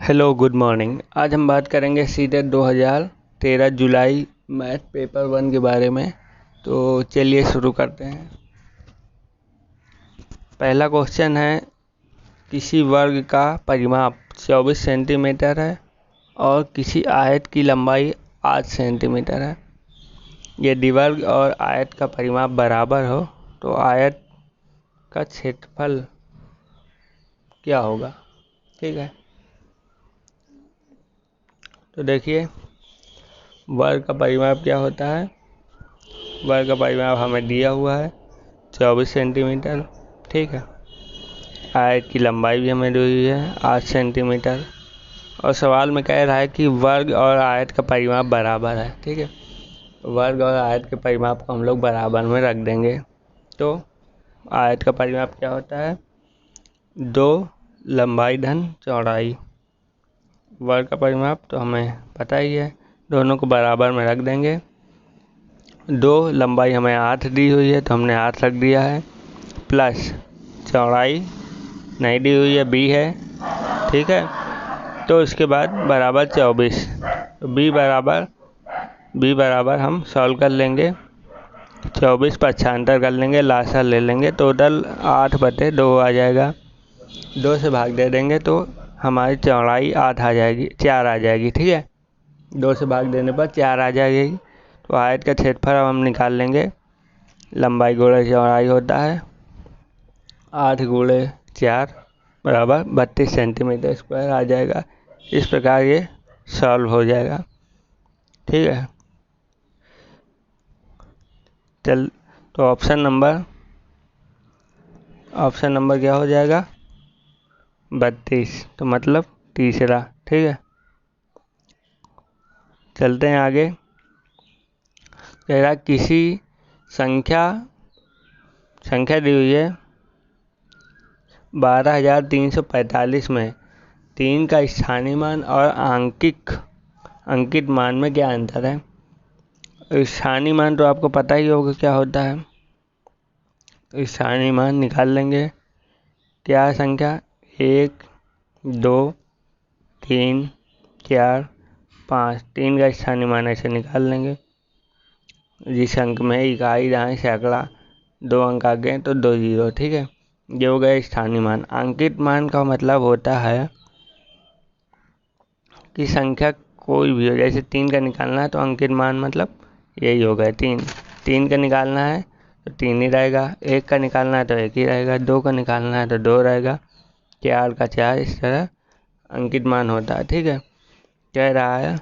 Hello good morning. आज हम बात करेंगे सीटेट 2013 जुलाई मैथ पेपर 1 के बारे में। तो चलिए शुरू करते हैं। पहला क्वेश्चन है, किसी वर्ग का परिमाप 24 सेंटीमीटर है और किसी आयत की लंबाई 8 सेंटीमीटर है। यदि वर्ग और आयत का परिमाप बराबर हो तो आयत का क्षेत्रफल क्या होगा। ठीक है, तो देखिए वर्ग का परिमाप क्या होता है। वर्ग का परिमाप हमें दिया हुआ है 24 सेंटीमीटर। ठीक है, आयत की लंबाई भी हमें दी हुई है 8 सेंटीमीटर और सवाल में कह रहा है कि वर्ग और आयत का परिमाप बराबर है। ठीक है, वर्ग और आयत के परिमाप को हम लोग बराबर में रख देंगे। तो आयत का परिमाप क्या होता है, 2 लंबाई धन चौड़ाई। वर्ग का परिमाप तो हमें पता ही है, दोनों को बराबर में रख देंगे। 2 लंबाई हमें 8 दी हुई है तो हमने 8 रख दिया है, प्लस चौड़ाई नहीं दी हुई है, बी है। ठीक है, तो इसके बाद बराबर 24। तो बी बराबर हम सॉल्व कर लेंगे, 24 पक्षांतर कर लेंगे, लासा ले लेंगे, टोटल 8/2 आ जाएगा। 2 से भाग दे देंगे तो हमारी चौड़ाई 8 आ जाएगी, 4 आ जाएगी। ठीक है, 2 से भाग देने पर 4 आ जाएगी। तो आयत का क्षेत्रफल अब हम निकाल लेंगे। लंबाई गुणे चौड़ाई होता है 8 गुणे 4 बराबर 32 सेंटीमीटर स्क्वायर आ जाएगा। इस प्रकार ये सॉल्व हो जाएगा। ठीक है, चल तो ऑप्शन नंबर क्या हो जाएगा, 32, तो मतलब तीसरा। ठीक है, चलते हैं आगे। कह रहा किसी संख्या दी हुई है 12,345 में 3 का स्थानीय मान और अंकित मान में क्या अंतर है। स्थानीय मान तो आपको पता ही होगा क्या होता है। स्थानीय मान निकाल लेंगे। क्या है संख्या, 1 2 3 4 5, 3 का स्थानीय मान ऐसे निकाल लेंगे। जिस अंक में इकाई दाएं सैकड़ा 2 अंक आ गए तो 2 जीरो। ठीक है, ये हो गया स्थानीय मान। अंकित मान का मतलब होता है कि संख्या कोई भी हो, जैसे 3 का निकालना है तो अंकित मान मतलब यही होगा 3। 3 का निकालना है तो 3 ही रहेगा, 1 का निकालना है तो 1 ही रहेगा, 2 का निकालना है तो 2 रहेगा, 4 का 4, इस तरह अंकित मान होता है। ठीक है, कह रहा है।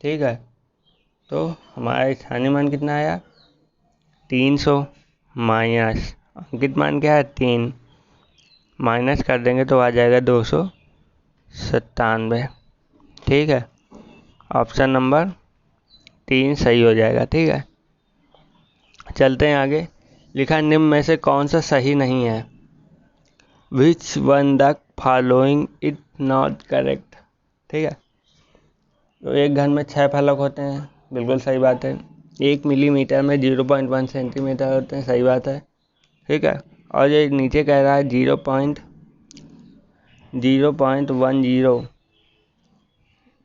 ठीक है, तो हमारा स्थानीय मान कितना आया, 300 माइनस अंकित मान क्या है 3, माइनस कर देंगे तो आ जाएगा 297। ठीक है, ऑप्शन नंबर 3 सही हो जाएगा। ठीक है, चलते हैं आगे। लिखा निम्न में से कौन सा सही नहीं है। Which one the following is not correct. ठीक है, तो एक घन में 6 फलक होते हैं, बिल्कुल सही बात है। 1 मिलीमीटर में 0.1 सेंटीमीटर होते हैं, सही बात है। ठीक है, और ये नीचे कह रहा है 0.10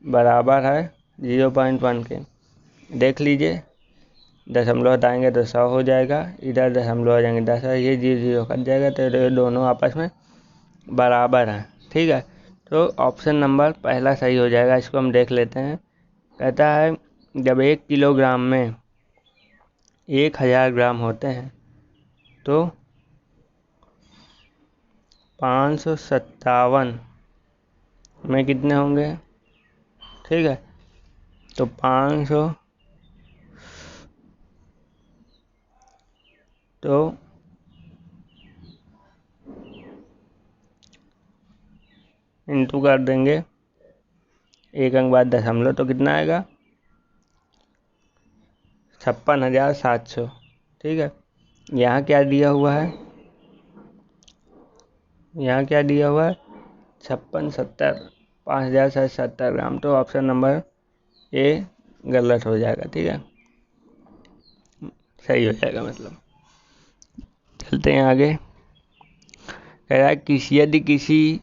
बराबर है 0.1 के। देख लीजिए, दशमलव हटाएंगे तो 100 हो जाएगा, इधर दशमलव हो जाएंगे 10, ये 0 कट जाएगा, तो ये दोनों आपस में बराबर हैं। ठीक है, तो ऑप्शन नंबर पहला सही हो जाएगा। इसको हम देख लेते हैं। कहता है जब 1 किलोग्राम में 1000 ग्राम होते हैं तो 557 में कितने होंगे। ठीक है, तो 500 तो इंटू कर देंगे, एक अंक बाद दशमलव, तो कितना आएगा 56,700। ठीक है, यहाँ क्या दिया हुआ है, 5,770 ग्राम, तो ऑप्शन नंबर ए गलत हो जाएगा। ठीक है, सही हो जाएगा मतलब। चलते हैं आगे। कह रहा है यदि किसी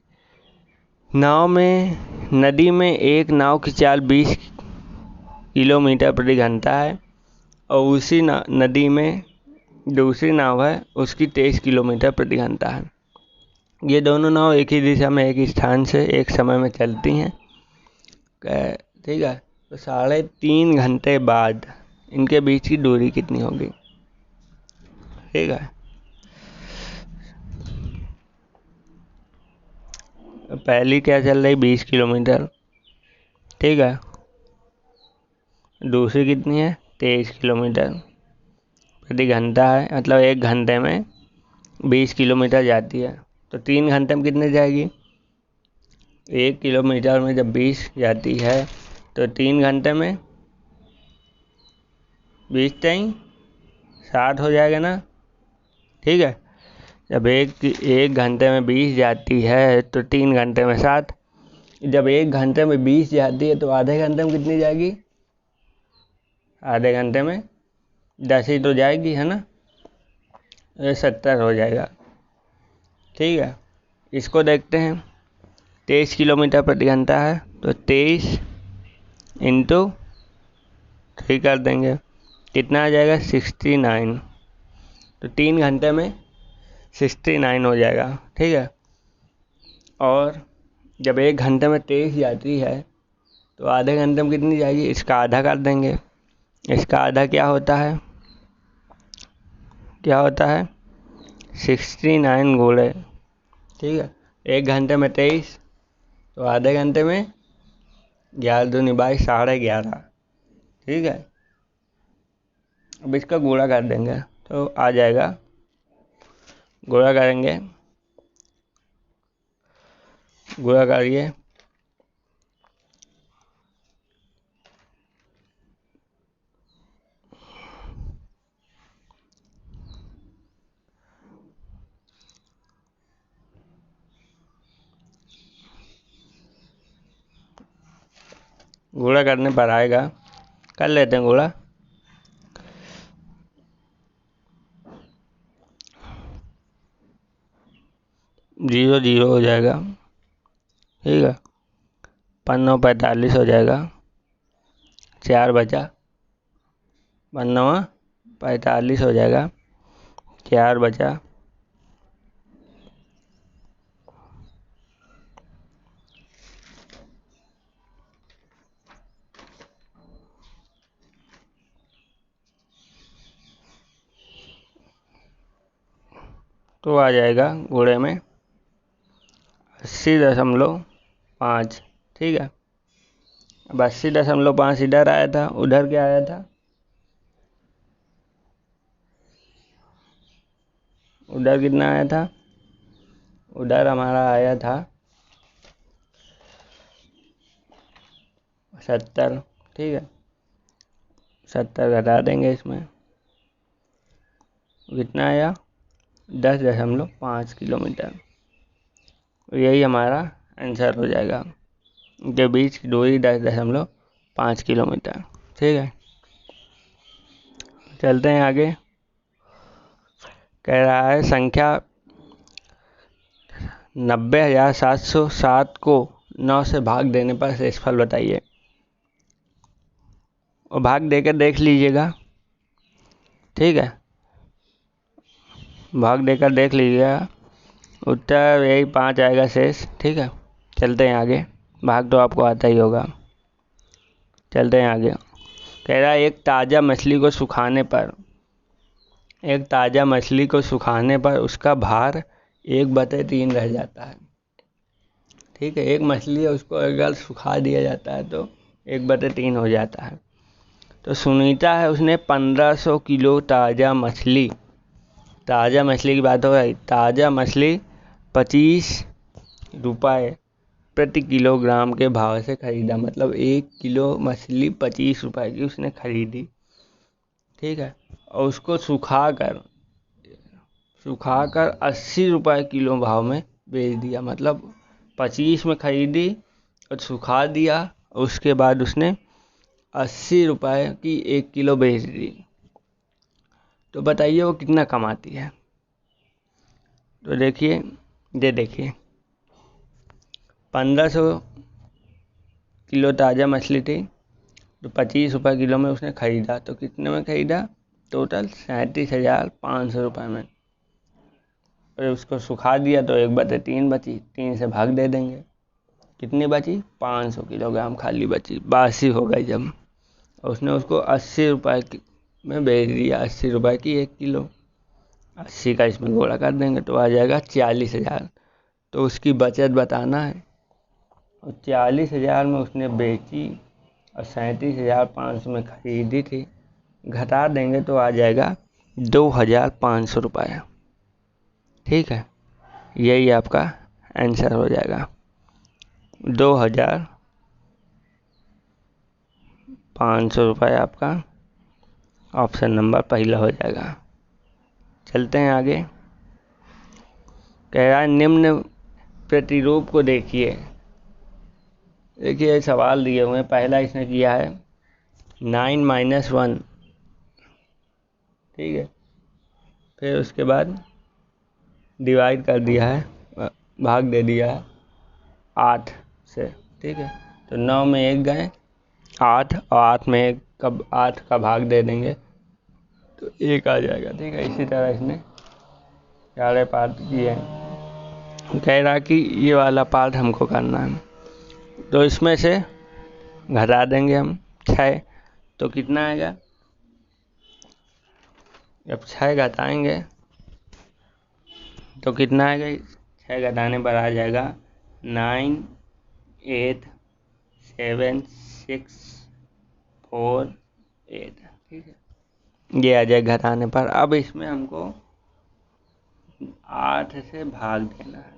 नदी में एक नाव की चाल 20 किलोमीटर प्रति घंटा है और उसी नदी में दूसरी नाव है, उसकी 23 किलोमीटर प्रति घंटा है। ये दोनों नाव एक ही दिशा में एक स्थान से एक समय में चलती हैं। ठीक है, तो 3.5 घंटे बाद इनके बीच की दूरी कितनी होगी? ठीक है, पहली क्या चल रही 20 किलोमीटर, ठीक है, दूसरी कितनी है 23 किलोमीटर प्रति घंटा है, मतलब 1 घंटे में 20 किलोमीटर जाती है। तो 3 घंटे में कितने जाएगी? 1 किलोमीटर में जब 20 जाती है तो 3 घंटे में 20 टाइम 60 हो जाएगा ना। ठीक है, जब एक घंटे में 20 जाती है तो 3 घंटे में 60। जब 1 घंटे में 20 जाती है तो आधे घंटे में कितनी जाएगी? आधे घंटे में 10 ही तो जाएगी, है ना, ये 70 हो जाएगा। ठीक है, इसको देखते हैं। 23 किलोमीटर प्रति घंटा है तो 23 इंटू 3 कर देंगे, कितना आ जाएगा 69। तो 3 घंटे में 69 हो जाएगा। ठीक है, और जब 1 घंटे में 23 जाती है तो आधे घंटे में कितनी जाएगी? इसका आधा कर देंगे। इसका आधा क्या होता है? 69 गुणे, ठीक है, 1 घंटे में 23 तो आधे घंटे में 11 दूनी 22, 11.5। ठीक है, अब इसका गुणा कर देंगे तो आ जाएगा, गुणा करेंगे, गुणा करिए, गुणा करने पर आएगा, कर लेते हैं गुणा। जीरो जीरो हो जाएगा। ठीक है, 5 45 हो जाएगा, 4 बचा, 5 45 हो जाएगा, 4 बचा, तो आ जाएगा गुणे में 80.5। ठीक है, अब 80.5 इधर आया था, उधर क्या आया था? उधर कितना आया था? उधर हमारा आया था 70। ठीक है, 70 घटा देंगे, इसमें कितना आया? 10.5 किलोमीटर। यही हमारा आंसर हो जाएगा, के बीच की दूरी 10.5 किलोमीटर। ठीक है, चलते हैं आगे। कह रहा है संख्या 90,707 को 9 से भाग देने पर शेषफल बताइए। और भाग देकर देख लीजिएगा। ठीक है, भाग देकर देख लीजिएगा, उत्तर यही 5 आएगा शेष। ठीक है, चलते हैं आगे, भाग तो आपको आता ही होगा। चलते हैं आगे। कह रहा है एक ताज़ा मछली को सुखाने पर उसका भार 1/3 रह जाता है। ठीक है, एक मछली है, उसको अगर सुखा दिया जाता है तो 1/3 हो जाता है। तो सुनीता है, उसने 1500 किलो ताज़ा मछली की बात हो रही, ताज़ा मछली 25 रुपये प्रति किलोग्राम के भाव से खरीदा। मतलब 1 किलो मछली 25 रुपये की उसने खरीदी। ठीक है, और उसको सुखाकर 80 रुपये किलो भाव में बेच दिया। मतलब 25 में खरीदी और सुखा दिया, उसके बाद उसने 80 रुपये की 1 किलो बेच दी। तो बताइए वो कितना कमाती है? तो देखिए, ये देखिए, 1500 किलो ताज़ा मछली थी, तो 25 रुपये किलो में उसने ख़रीदा। तो कितने में ख़रीदा? टोटल 37,500 रुपये में। और उसको सुखा दिया तो 1/3 बची, 3 से भाग दे देंगे। कितनी बची? 500 किलोग्राम खाली बची, बासी हो गई जब। और उसने उसको 80 रुपये में बेच दिया, 80 रुपये की 1 किलो। 80 का इसमें गोला कर देंगे तो आ जाएगा 40,000। तो उसकी बचत बताना है। और 40,000 में उसने बेची और 37,500 में खरीदी थी, घटा देंगे तो आ जाएगा 2,500 रुपये। ठीक है, यही आपका आंसर हो जाएगा। 2,500 रुपये आपका ऑप्शन नंबर पहला हो जाएगा। चलते हैं आगे। कह रहा है निम्न प्रतिरूप को देखिए। देखिए सवाल दिए हुए हैं। पहला इसने किया है 9 - 1, ठीक है। फिर उसके बाद डिवाइड कर दिया है, भाग दे दिया है 8 से, ठीक है। तो 9 में 1 गए, 8, और 8 में 1 कब 8 का भाग दे देंगे तो 1 आ जाएगा, ठीक है। इसी तरह इसने सारे पार्ट किए हैं। कह रहा कि ये वाला पार्ट हमको करना है, तो इसमें से घटा देंगे हम 6, तो कितना आएगा? जब 6 घटाएंगे तो कितना आएगा? 6 घटाने पर आ जाएगा 9, 8, 7, 6, 4, 8, ठीक है। ये आ जाए घटाने पर। अब इसमें हमको 8 से भाग देना है।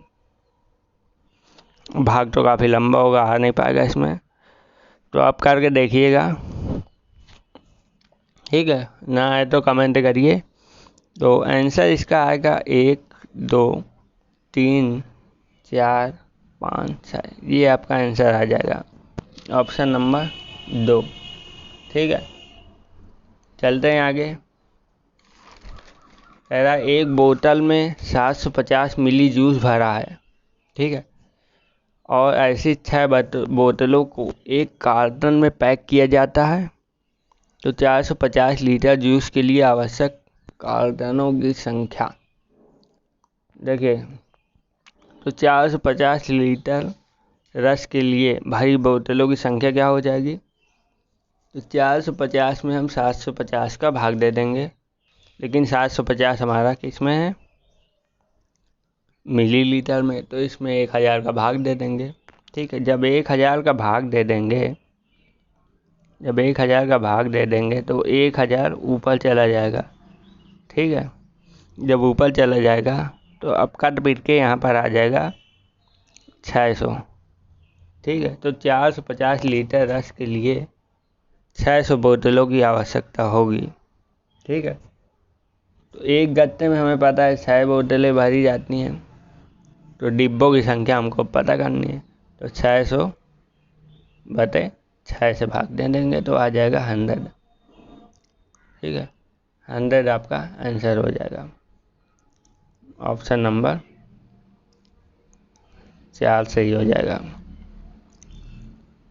भाग तो काफ़ी लंबा होगा, आ नहीं पाएगा इसमें, तो आप करके देखिएगा, ठीक है। ना आए तो कमेंट करिए। तो आंसर इसका आएगा 1, 2, 3, 4, 5, 6। ये आपका आंसर आ जाएगा, ऑप्शन नंबर 2, ठीक है। चलते हैं आगे। कह रहा है एक बोतल में 750 मिली जूस भरा है, ठीक है, और ऐसी 6 बोतलों को एक कार्टन में पैक किया जाता है। तो 450 लीटर जूस के लिए आवश्यक कार्टनों की संख्या। देखिए, तो 450 लीटर रस के लिए भरी बोतलों की संख्या क्या हो जाएगी? तो 450 में हम 750 का भाग दे देंगे, लेकिन 750 हमारा किस में है? मिलीलीटर में। तो इसमें 1000 का भाग दे देंगे, ठीक है। जब 1000 का भाग दे देंगे, जब 1000 का भाग दे देंगे तो 1000 ऊपर चला जाएगा, ठीक है। जब ऊपर चला जाएगा तो अब कट पिट के यहाँ पर आ जाएगा 600, ठीक है। तो 450 लीटर रस के लिए 600 बोतलों की आवश्यकता होगी, ठीक है। तो एक गत्ते में हमें पता है 6 बोतलें भरी जाती हैं, तो डिब्बों की संख्या हमको पता करनी है। तो 600/6 से भाग दे देंगे तो आ जाएगा 100, ठीक है। 100 आपका आंसर हो जाएगा, ऑप्शन नंबर 4 सही हो जाएगा।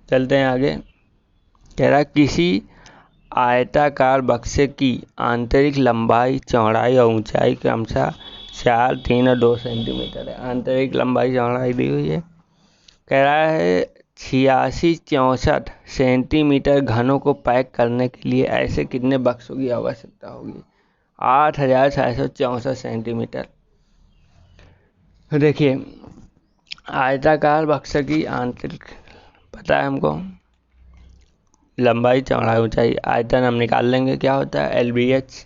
चलते हैं आगे। कह रहा किसी आयताकार बक्से की आंतरिक लंबाई, चौड़ाई और ऊंचाई क्रमशः 4, 3 और 2 सेंटीमीटर है। आंतरिक लंबाई चौड़ाई दी हुई है। कह रहा है 86-64 सेंटीमीटर घनों को पैक करने के लिए ऐसे कितने बक्सों की आवश्यकता होगी? 8664 सेंटीमीटर। देखिए, आयताकार बक्से की आंतरिक पता है हमको, लंबाई, चौड़ाई, ऊंचाई, आयतन हम निकाल लेंगे। क्या होता है? LBH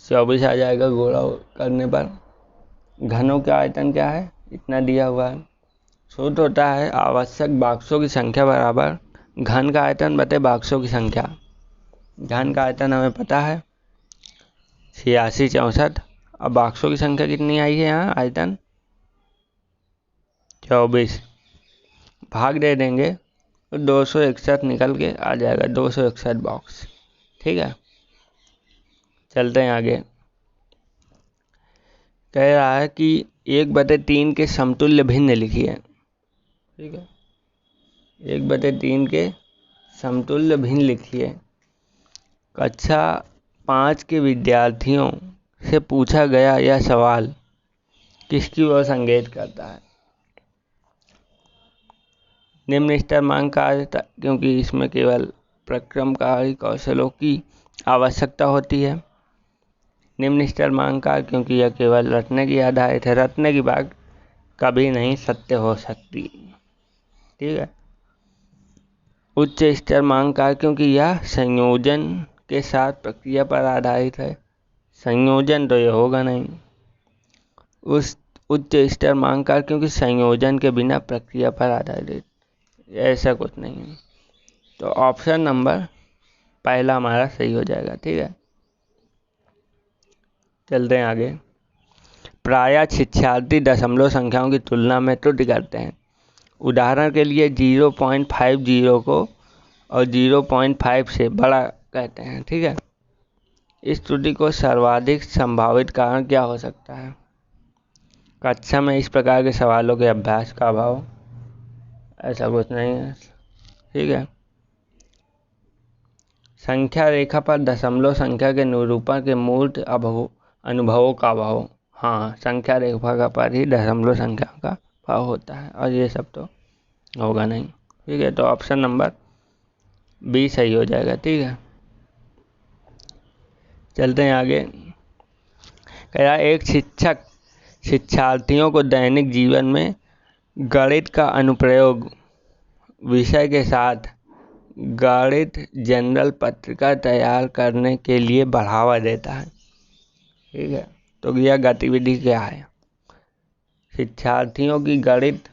24 आ जाएगा गोला करने पर। घनों का आयतन क्या है? इतना दिया हुआ है। सूत्र होता है आवश्यक बाक्सों की संख्या बराबर घन का आयतन बटे बाक्सों की संख्या। घन का आयतन हमें पता है 86-64, अब बाक्सों की संख्या कितनी आई है यहाँ? आयतन 24, भाग दे देंगे तो 261 निकल के आ जाएगा, 261 बॉक्स, ठीक है। चलते हैं आगे। कह रहा है कि 1/3 के समतुल्य भिन्न लिखिए। ठीक है। 1/3 के समतुल्य भिन्न लिखिए। कक्षा 5 के विद्यार्थियों से पूछा गया यह सवाल किसकी ओर संकेत करता है? निम्न स्तर मांग कार्य, क्योंकि इसमें केवल प्रक्रमकारी कौशलों की आवश्यकता होती है। निम्न स्तर मांग कार्य, क्योंकि यह केवल रटने की आधारित है, रटने की बात कभी नहीं सत्य हो सकती। ठीक है। उच्च स्तर मांग कार्य, क्योंकि यह संयोजन के साथ प्रक्रिया पर आधारित है, संयोजन तो यह होगा नहीं। उस उच्च स्तर मांग कार्य, क्योंकि संयोजन के बिना प्रक्रिया पर आधारित, ऐसा कुछ नहीं है। तो ऑप्शन नंबर पहला हमारा सही हो जाएगा। ठीक है, चलते हैं आगे। प्रायः शिक्षार्थी दशमलव संख्याओं की तुलना में त्रुटि करते हैं। उदाहरण के लिए 0.50 को और 0.5 से बड़ा कहते हैं। ठीक है। इस त्रुटि को सर्वाधिक संभावित कारण क्या हो सकता है? कक्षा में इस प्रकार के सवालों के अभ्यास का अभाव, ऐसा कुछ नहीं है। ठीक है। संख्या रेखा पर दशमलव संख्या के निरूपण के मूर्त अनुभवों का अभाव, हाँ, संख्या रेखा पर ही दशमलव संख्या का भाव होता है, और ये सब तो होगा नहीं। ठीक है, तो ऑप्शन नंबर बी सही हो जाएगा। ठीक है, चलते हैं आगे। कह रहा एक शिक्षक शिक्षार्थियों को दैनिक जीवन में गणित का अनुप्रयोग विषय के साथ गणित जनरल पत्रिका तैयार करने के लिए बढ़ावा देता है। ठीक है, तो यह गतिविधि क्या है? शिक्षार्थियों की गणित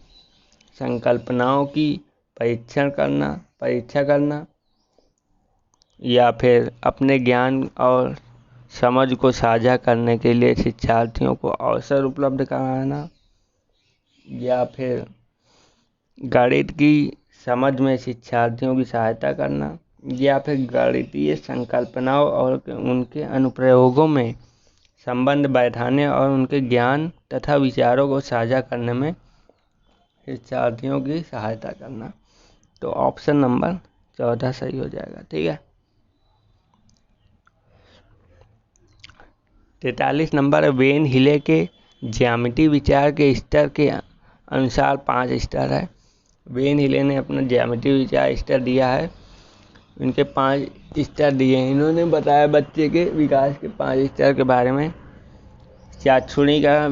संकल्पनाओं की परीक्षा करना, या फिर अपने ज्ञान और समझ को साझा करने के लिए शिक्षार्थियों को अवसर उपलब्ध कराना, या फिर गणित की समझ में शिक्षार्थियों की सहायता करना, या फिर गणितीय संकल्पनाओं और उनके अनुप्रयोगों में संबंध बैठाने और उनके ज्ञान तथा विचारों को साझा करने में शिक्षार्थियों की सहायता करना। तो ऑप्शन नंबर 14 सही हो जाएगा। ठीक है, 43 नंबर वेन हिले के ज्यामिति विचार के स्तर के अनुसार 5 स्तर है। वेन हिले ने अपना ज्यामिति विचार स्तर दिया है, इनके 5 स्तर दिए हैं। इन्होंने बताया बच्चे के विकास के 5 स्तर के बारे में। चाक्षुणी का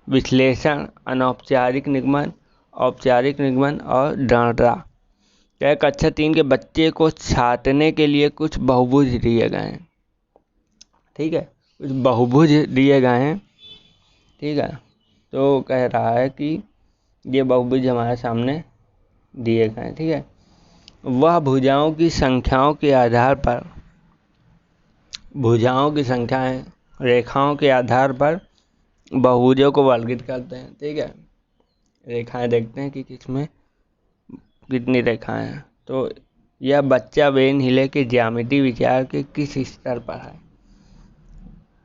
विश्लेषण, अनौपचारिक निगमन, औपचारिक निगमन और दृढ़ता। कक्षा 3 के बच्चे को छांटने के लिए कुछ बहुभुज दिए गए हैं। ठीक है, कुछ बहुभुज दिए गए हैं। ठीक है, तो कह रहा है कि ये बहुभुज हमारे सामने दिए गए हैं। ठीक है, वह भुजाओं की संख्याओं के आधार पर, भुजाओं की संख्याएं रेखाओं के आधार पर बहुभुजों को वर्गीकृत करते हैं। ठीक है, रेखाएं देखते हैं कि किसमें कितनी रेखाएं हैं। तो यह बच्चा वेन हिले के ज्यामिति विचार के किस स्तर पर है?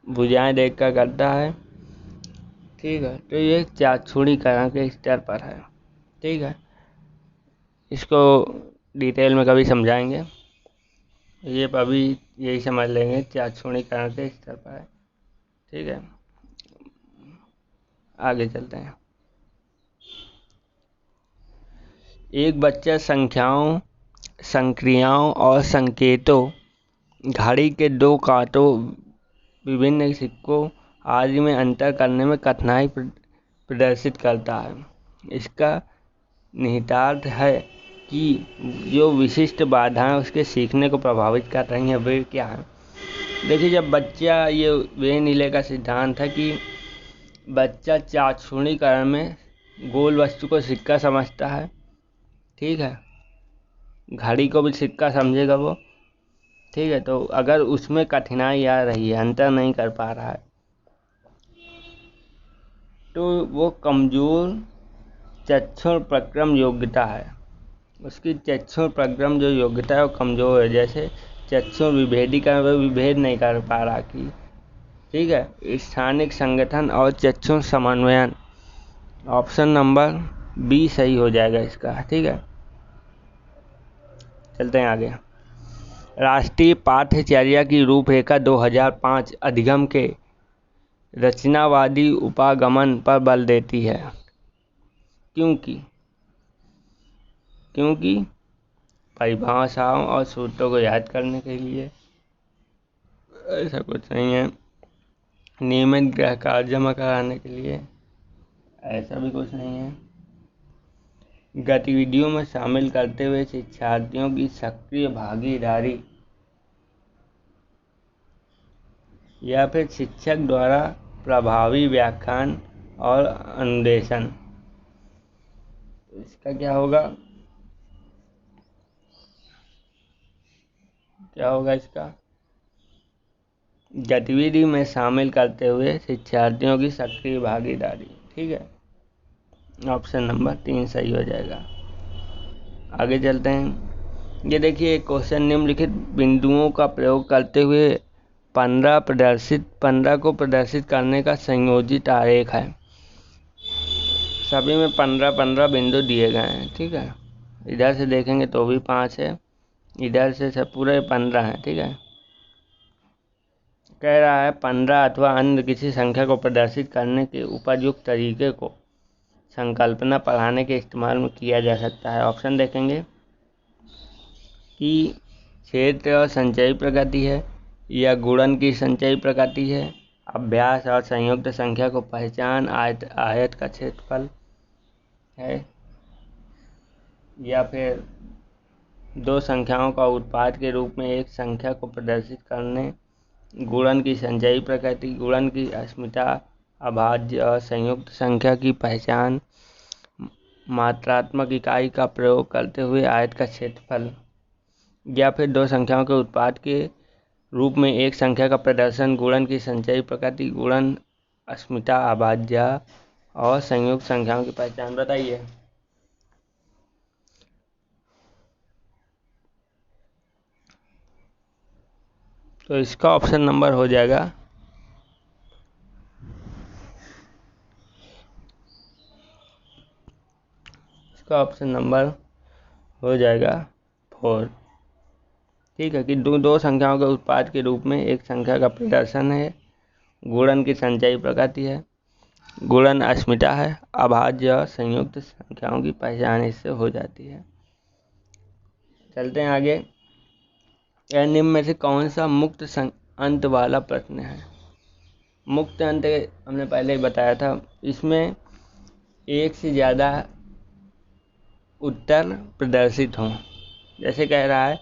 भुजाएं देखकर करता है। ठीक है, तो ये चाक्षुणीकरण के स्तर पर है। ठीक है, इसको डिटेल में कभी समझाएंगे, ये अभी यही समझ लेंगे, चाक्षुणीकरण के स्तर पर है। ठीक है, आगे चलते हैं। एक बच्चा संख्याओं, संक्रियाओं और संकेतों, घड़ी के 2 कांटों, विभिन्न सिक्कों आदि में अंतर करने में कठिनाई प्रदर्शित करता है। इसका निहितार्थ है कि जो विशिष्ट बाधाएं उसके सीखने को प्रभावित कर रही हैं वे क्या हैं। देखिए, जब बच्चा, ये वेन हिले का सिद्धांत है कि बच्चा चाक्षुणीकरण में गोल वस्तु को सिक्का समझता है। ठीक है, घड़ी को भी सिक्का समझेगा वो। ठीक है, तो अगर उसमें कठिनाई आ रही है, अंतर नहीं कर पा रहा है, तो वो कमजोर चक्षुण प्रक्रम योग्यता है। उसकी चक्षुण प्रक्रम जो योग्यता है वो कमजोर है। जैसे चक्षुण विभेदीकरण, वो विभेद नहीं कर पा रहा कि, ठीक है, स्थानिक संगठन और चक्षुण समन्वयन। ऑप्शन नंबर बी सही हो जाएगा इसका। ठीक है, चलते हैं आगे। राष्ट्रीय पाठ्यचर्या की रूपरेखा 2005 अधिगम के रचनावादी उपागमन पर बल देती है। क्योंकि परिभाषाओं और सूत्रों को याद करने के लिए, ऐसा कुछ नहीं है। नियमित गृह कार्य जमा कराने के लिए, ऐसा भी कुछ नहीं है। गतिविधियों में शामिल करते हुए शिक्षार्थियों की सक्रिय भागीदारी, या फिर शिक्षक द्वारा प्रभावी व्याख्यान और अनुदेशन। इसका क्या होगा इसका? गतिविधि में शामिल करते हुए शिक्षार्थियों की सक्रिय भागीदारी। ठीक है, ऑप्शन नंबर 3 सही हो जाएगा। आगे चलते हैं। ये देखिए क्वेश्चन, निम्नलिखित बिंदुओं का प्रयोग करते हुए 15 को प्रदर्शित करने का संयोजित आरेख है। सभी में 15 बिंदु दिए गए हैं। ठीक है, इधर से देखेंगे तो भी 5 है, इधर से सब पूरे 15 है। ठीक है, कह रहा है 15 अथवा अन्य किसी संख्या को प्रदर्शित करने के उपयुक्त तरीके को संकल्पना पढ़ाने के इस्तेमाल में किया जा सकता है। ऑप्शन देखेंगे कि क्षेत्र और संचयी प्रगति है, या गुणन की संचयी प्रगति है, अभ्यास और संयुक्त संख्या को पहचान, आयत का क्षेत्रफल है, या फिर दो संख्याओं का उत्पाद के रूप में एक संख्या को प्रदर्शित करने, गुणन की संचयी प्रकृति, गुणन की अस्मिता, अभाज्य और संयुक्त संख्या की पहचान, मात्रात्मक इकाई का प्रयोग करते हुए आयत का क्षेत्रफल, या फिर दो संख्याओं के उत्पाद के रूप में एक संख्या का प्रदर्शन, गुणन की संचयी प्रकृति, गुणन, अस्मिता, अभाज्य और संयुक्त संख्याओं की पहचान। बताइए। तो इसका ऑप्शन नंबर हो जाएगा ऑप्शन नंबर हो जाएगा 4। ठीक है, कि दो संख्याओं के उत्पाद के रूप में एक संख्या का प्रदर्शन है, गुणन की संचयी प्रकृति है, गुणन अस्मिता है, अभाज्य और संयुक्त संख्याओं की पहचान इससे हो जाती है। चलते हैं आगे। निम्न में से कौन सा मुक्त अंत वाला प्रश्न है? मुक्त अंत हमने पहले ही बताया था, इसमें एक से ज़्यादा उत्तर प्रदर्शित हों। जैसे कह रहा है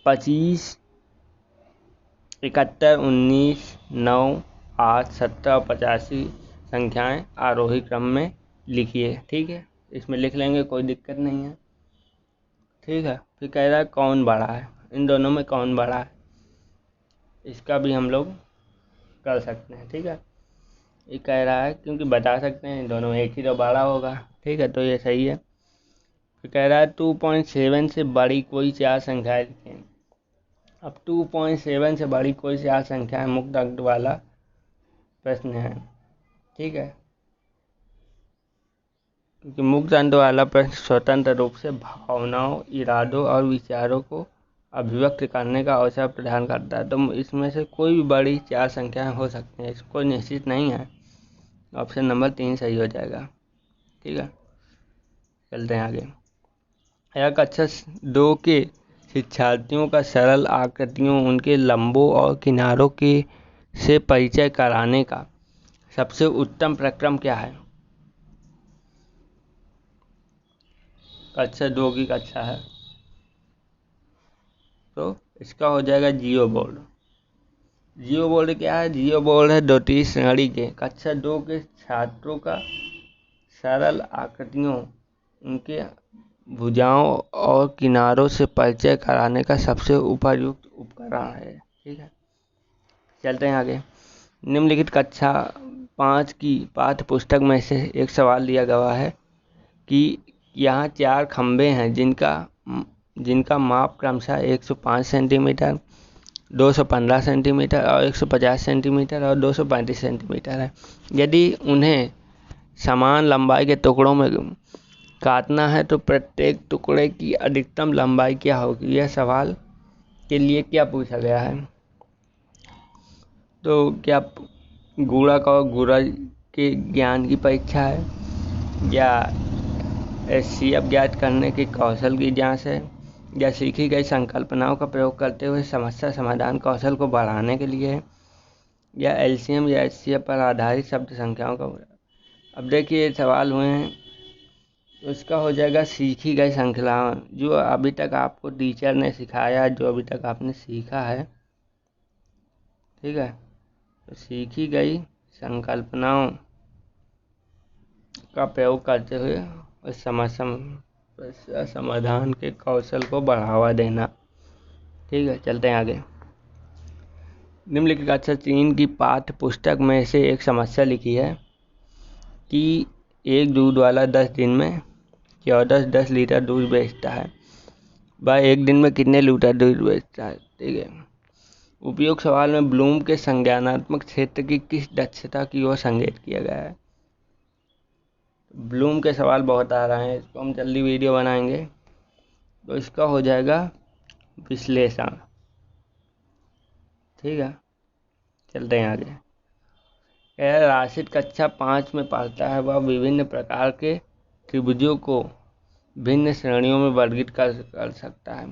25, 71, 19, 9, 8, 17 और 85 संख्याएं आरोही क्रम में लिखिए। ठीक है, इसमें लिख लेंगे, कोई दिक्कत नहीं है। ठीक है, फिर कह रहा है कौन बड़ा है, इन दोनों में कौन बड़ा है, इसका भी हम लोग कर सकते हैं। ठीक है, ये कह रहा है क्योंकि बता सकते हैं इन दोनों में एक ही तो बड़ा होगा। ठीक है, तो ये सही है। फिर कह रहा है 2.7 से बड़ी कोई 4 संख्याएं लिखें। अब 2.7 से बड़ी कोई 4 संख्याएं मुक्त अंक वाला प्रश्न है। ठीक है, क्योंकि मुक्त अंक वाला प्रश्न स्वतंत्र रूप से भावनाओं, इरादों और विचारों को अभिव्यक्त करने का अवसर प्रदान करता है। तो इसमें से कोई भी बड़ी 4 संख्याएं हो सकती हैं, इसको निश्चित नहीं है। ऑप्शन नंबर 3 सही हो जाएगा। ठीक है, चलते हैं आगे। कक्षा 2 के शिक्षार्थियों का सरल आकृतियों, उनके लंबों और किनारों के से परिचय कराने का सबसे उत्तम प्रक्रम क्या है? कक्षा 2 की कक्षा है तो इसका हो जाएगा जियो बोर्ड। जियो बोर्ड क्या है? जियो बोर्ड है द्वितीय श्रेणी के कक्षा 2 के छात्रों का सरल आकृतियों, उनके भुजाओं और किनारों से परिचय कराने का सबसे उपयुक्त उपकरण है। ठीक है, चलते हैं आगे। निम्नलिखित कक्षा 5 की पाठ्य पुस्तक में से एक सवाल दिया गया है कि यहाँ 4 खंभे हैं जिनका माप क्रमशः 105 सेंटीमीटर, 215 सेंटीमीटर और 150 सेंटीमीटर और 235 सेंटीमीटर है। यदि उन्हें समान लंबाई के टुकड़ों में काटना है तो प्रत्येक टुकड़े की अधिकतम लंबाई क्या होगी? यह सवाल के लिए क्या पूछा गया है? तो क्या गुणक और गुणज के ज्ञान की परीक्षा है, या HCF ज्ञात करने के कौशल की जांच है, या सीखी गई संकल्पनाओं का प्रयोग करते हुए समस्या समाधान कौशल को बढ़ाने के लिए है, या LCM या HCF पर आधारित शब्द संख्याओं का। अब देखिए सवाल हुए हैं, तो इसका हो जाएगा सीखी गई श्रृंखलाएं, जो अभी तक आपको टीचर ने सिखाया, जो अभी तक आपने सीखा है, ठीक है। तो सीखी गई संकल्पनाओं का प्रयोग करते हुए उस समस्या समाधान के कौशल को बढ़ावा देना, ठीक है। चलते हैं आगे। निम्नलिखित कक्षा 3 की पाठ्य पुस्तक में से एक समस्या लिखी है कि एक दूध वाला 10 दिन में 10 लीटर दूध बेचता है। वह एक दिन में कितने लीटर दूध बेचता है? ठीक है। उपयुक्त सवाल में ब्लूम के संज्ञानात्मक क्षेत्र की किस दक्षता की ओर संकेत किया गया है? ब्लूम के सवाल बहुत आ रहे हैं, इसको हम जल्दी वीडियो बनाएंगे। तो इसका हो जाएगा विश्लेषण, ठीक है। चलते हैं आगे। यह राशिद कक्षा 5 में पढ़ता है। वह विभिन्न प्रकार के त्रिभुजों को भिन्न श्रेणियों में वर्गीकृत कर सकता है,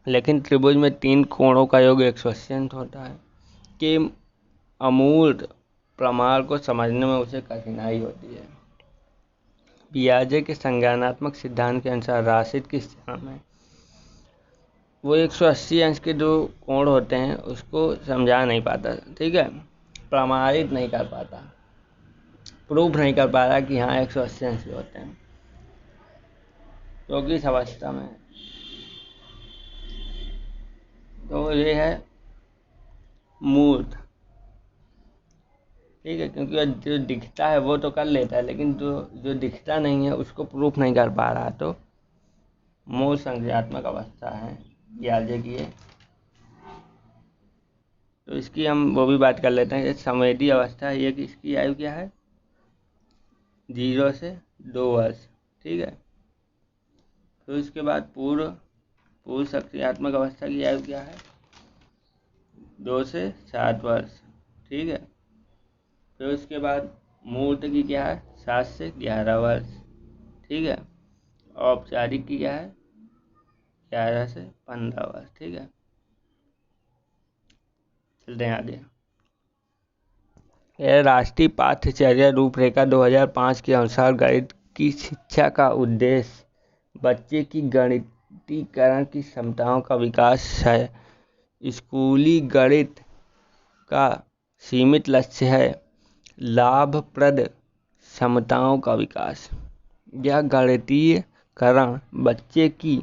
लेकिन त्रिभुज में 3 कोणों का योग 180 होता है कि अमूर्त प्रमाण को समझने में उसे कठिनाई होती है। पियाजे के संज्ञानात्मक सिद्धांत के अनुसार राशिद किस चरण में? वो 180 अंश के जो कोण होते हैं उसको समझा नहीं पाता, ठीक है, प्रमाणित नहीं कर पाता, प्रूफ नहीं कर पा रहा कि हाँ 180 अंश के होते हैं। तो किस अवस्था में? तो ये है मूर्त, ठीक है, क्योंकि जो दिखता है वो तो कर लेता है, लेकिन जो दिखता नहीं है उसको प्रूफ नहीं कर पा रहा, तो मूल संज्ञात्मक अवस्था है पियाजे की है। तो इसकी हम वो भी बात कर लेते हैं। संवेदी अवस्था है, ये इसकी आयु क्या है? 0 से 2 वर्ष, ठीक है। तो इसके बाद पूर्व सक्रियात्मक अवस्था की आयु क्या है? 2 से 7 वर्ष, ठीक है। फिर उसके बाद मूर्त की क्या है? 7 से 11 वर्ष, ठीक है। औपचारिक की क्या है? 11 से 15 वर्ष, ठीक है। चलते हैं आगे। यह राष्ट्रीय पाठ्यचर्या रूपरेखा 2005 के अनुसार गणित की शिक्षा का उद्देश्य बच्चे की गणितीकरण की क्षमताओं का विकास है। स्कूली गणित का सीमित लक्ष्य है लाभप्रद क्षमताओं का विकास। यह गणितीकरण बच्चे की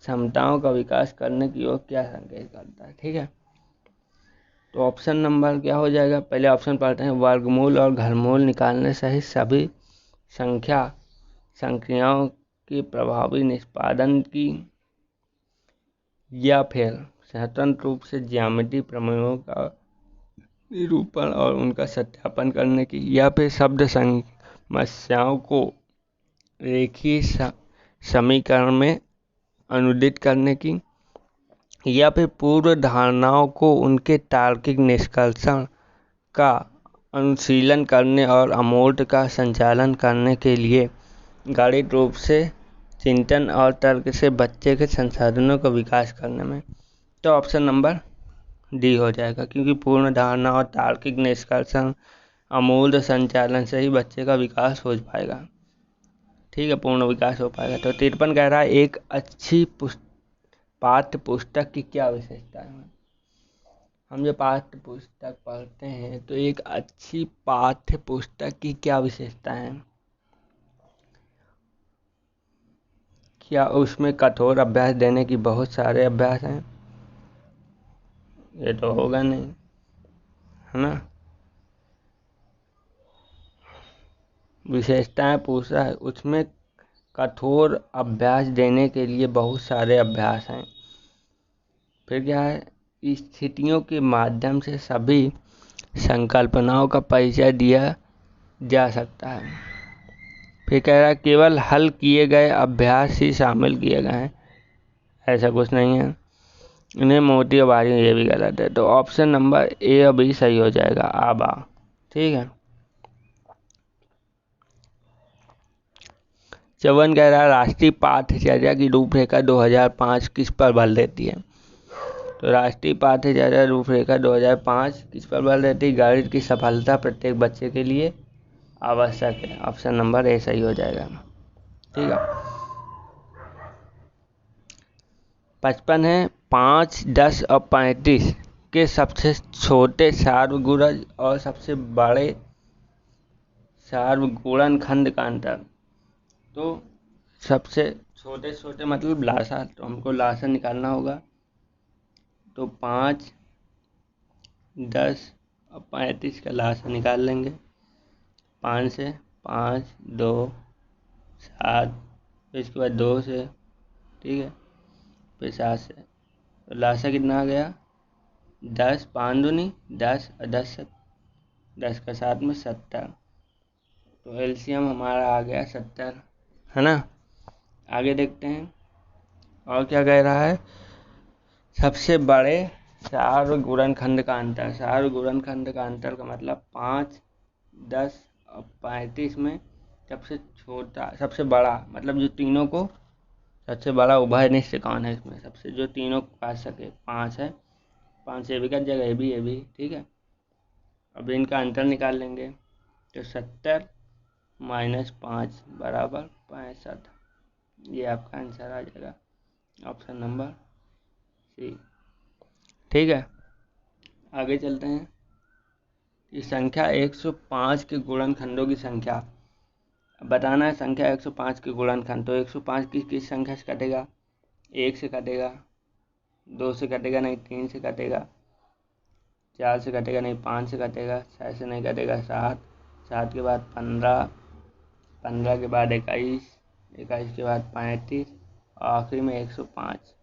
क्षमताओं का विकास करने की ओर क्या संकेत करता है, ठीक है। तो ऑप्शन नंबर क्या हो जाएगा? पहले ऑप्शन पढ़ते हैं। वर्गमूल और घनमूल निकालने सहित सभी संख्याओं के प्रभावी निष्पादन की, या फिर स्वतंत्र रूप से ज्यामितीय प्रमेयों का निरूपण और उनका सत्यापन करने की, या फिर शब्द समस्याओं को रेखीय समीकरण में अनुदित करने की, या फिर पूर्व धारणाओं को उनके तार्किक निष्कर्षण का अनुशीलन करने और अमूर्त का संचालन करने के लिए गणित रूप से चिंतन और तर्क से बच्चे के संसाधनों का विकास करने में। तो ऑप्शन नंबर डी हो जाएगा, क्योंकि पूर्ण धारणा और तार्किक निष्कर्षण अमूर्त संचालन से ही बच्चे का विकास हो पाएगा, ठीक है, पूर्ण विकास हो पाएगा। तो 53 कह रहा है एक अच्छी पाठ्य पुस्तक की क्या विशेषता है? हम जो पाठ्य पुस्तक पढ़ते हैं तो एक अच्छी पाठ्य पुस्तक की क्या विशेषता है? क्या उसमें कठोर अभ्यास देने की बहुत सारे अभ्यास हैं? ये तो होगा नहीं, है ना। विशेषताएं पूछा है, उसमें कठोर अभ्यास देने के लिए बहुत सारे अभ्यास हैं। फिर क्या है? स्थितियों के माध्यम से सभी संकल्पनाओं का परिचय दिया जा सकता है। फिर कह रहा है केवल हल किए गए अभ्यास ही शामिल किए गए हैं, ऐसा कुछ नहीं है। इन्हें मोटी और भारी, ये भी गलत है। तो ऑप्शन नंबर ए और बी सही हो जाएगा, आबा। ठीक है। 54 कह रहा है राष्ट्रीय पाठ्यचर्या की रूपरेखा 2005 किस पर बल देती है। तो राष्ट्रीय पाठ्यचर्या रूपरेखा 2005 किस पर बल देती है। गणित की सफलता प्रत्येक बच्चे के लिए आवश्यक है। ऑप्शन नंबर ए सही हो जाएगा। ठीक है। 55 है 5, 10 और 35 के सबसे छोटे सार्वगुणज और सबसे बड़े सार्वगुणनखंड का अंतर। तो सबसे छोटे मतलब लासा, तो हमको लासा निकालना होगा। तो 5, 10 और 35 का लासा निकाल लेंगे। 5 से 5, 2, 7, फिर इसके बाद 2 से, ठीक है, फिर 7 से, तो लासा कितना आ गया 10, 5 दूनी 10 और 10 का 7 में 70। तो एलसीएम हमारा आ गया 70, है ना। आगे देखते हैं और क्या कह रहा है। सबसे बड़े सार्वगुणनखंड का अंतर। सार्वगुणनखंड का अंतर का मतलब 5, 10 और 35 में सबसे छोटा, सबसे बड़ा मतलब जो तीनों को, सबसे बड़ा उभयनिष्ठ कौन है इसमें, सबसे जो तीनों को काट सके। 5 है, 5 से भी कट जाएगा, ये भी, ठीक है। अब इनका अंतर निकाल लेंगे। तो 70 माइनस 5 बराबर 65। ये आपका आंसर आ जाएगा, ऑप्शन नंबर सी। ठीक है। आगे चलते हैं। ये संख्या 105 के गुणनखंडों की संख्या बताना है। संख्या 105 के गुणनखंड, तो 105 किस संख्या से कटेगा। 1 से कटेगा, 2 से कटेगा नहीं, 3 से कटेगा, 4 से कटेगा नहीं, 5 से कटेगा, 6 से नहीं कटेगा, 7 के बाद 15, 15 के बाद 21, 21 के बाद 35 और आखिरी में 105।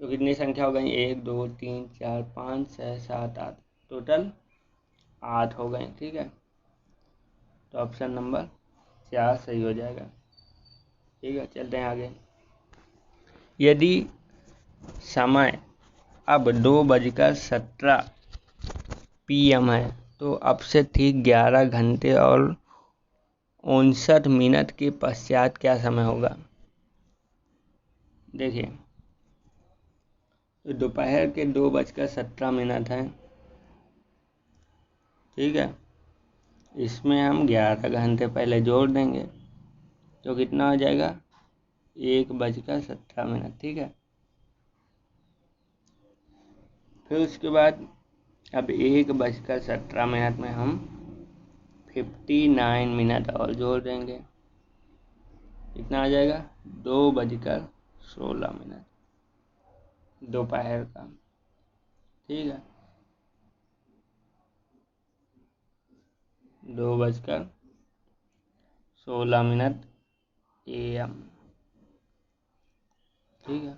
तो कितनी संख्या हो गई, 1, 2, 3, 4, 5, 6, 7, 8, टोटल 8 हो गए। ठीक है। तो ऑप्शन नंबर 4 सही हो जाएगा। ठीक है। चलते हैं आगे। यदि समय अब 2:17 PM है तो अब से ठीक 11 घंटे और 59 मिनट के पश्चात क्या समय होगा। देखिए, तो दोपहर के 2:17 हैं। ठीक है। इसमें हम 11 घंटे पहले जोड़ देंगे तो कितना हो जाएगा, 1:17। ठीक है। फिर उसके बाद अब 1:17 में हम 59 मिनट और जोड़ देंगे। कितना आ जाएगा, 2:16 दोपहर का। ठीक है। 2:16 AM। ठीक है।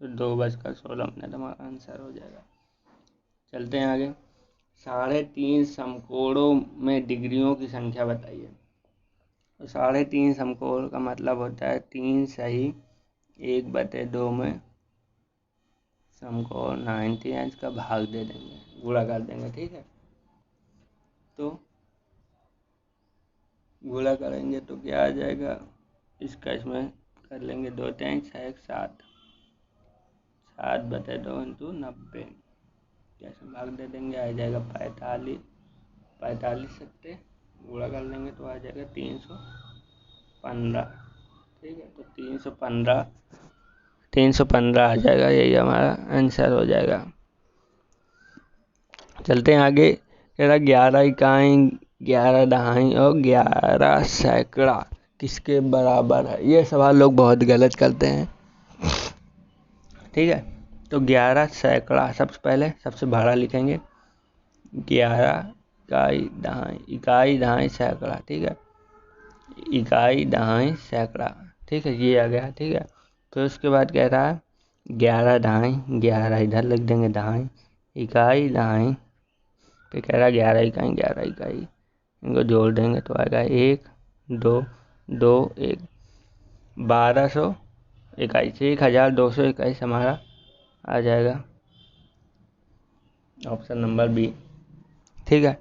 तो 2:16 हमारा आंसर हो जाएगा। चलते हैं आगे। 3.5 समकोणों में डिग्रियों की संख्या बताइए। तो 3.5 समकोण का मतलब होता है 3 सही 1/2 में समकोण 90 अंश का भाग दे देंगे, गुणा कर देंगे। ठीक है। तो गुणा करेंगे तो क्या आ जाएगा, इसका इसमें कर लेंगे 2×3 6 7, 7/2 × 90, कैसे भाग दे देंगे, आ जाएगा 45, 45 सकते गुणा कर लेंगे तो आ जाएगा 315। ठीक है। तो 315 आ जाएगा, यही हमारा आंसर हो जाएगा। चलते हैं आगे। 11 इकाई, 11 दहाई और 11 सैकड़ा किसके बराबर है। ये सवाल लोग बहुत गलत करते हैं। ठीक है। तो 11 सैकड़ा सबसे पहले सबसे बड़ा लिखेंगे, 11 इकाई दहाई सैकड़ा। ठीक है। इकाई दहाई सैकड़ा। ठीक है, ये आ गया। ठीक है। फिर उसके बाद कह रहा है 11 दहाई, 11 इधर लिख देंगे दहाई, इकाई दहाई, फिर कह रहा है 11 इकाई, 11 इकाई, इनको जोड़ देंगे तो आएगा 1 2 2 1 1221 1221 हमारा आ जाएगा ऑप्शन नंबर बी। ठीक है,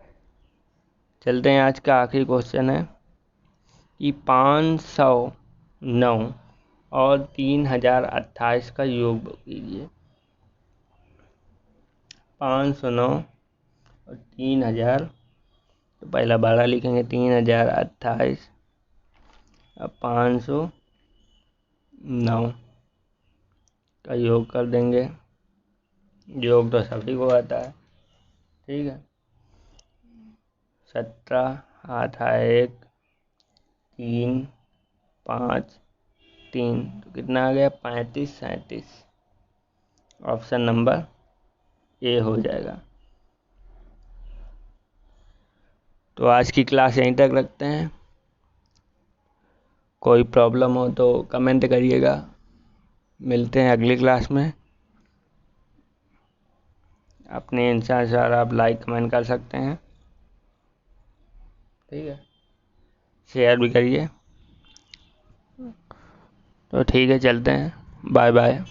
चलते हैं। आज का आखिरी क्वेश्चन है कि 509 और 3028 का योग कीजिए। 509 और 3000, तो पहला 12 लिखेंगे, 3028 अब 509 का योग कर देंगे। योग तो सभी को आता है। ठीक है, 17 हाथ आए 1 3 5 3, तो कितना आ गया 35 37। ऑप्शन नंबर ए हो जाएगा। तो आज की क्लास यहीं तक रखते हैं। कोई प्रॉब्लम हो तो कमेंट करिएगा। मिलते हैं अगली क्लास में। अपने अनुसार आप लाइक कमेंट कर सकते हैं। ठीक है, शेयर भी करिए। तो ठीक है, चलते हैं। Bye bye.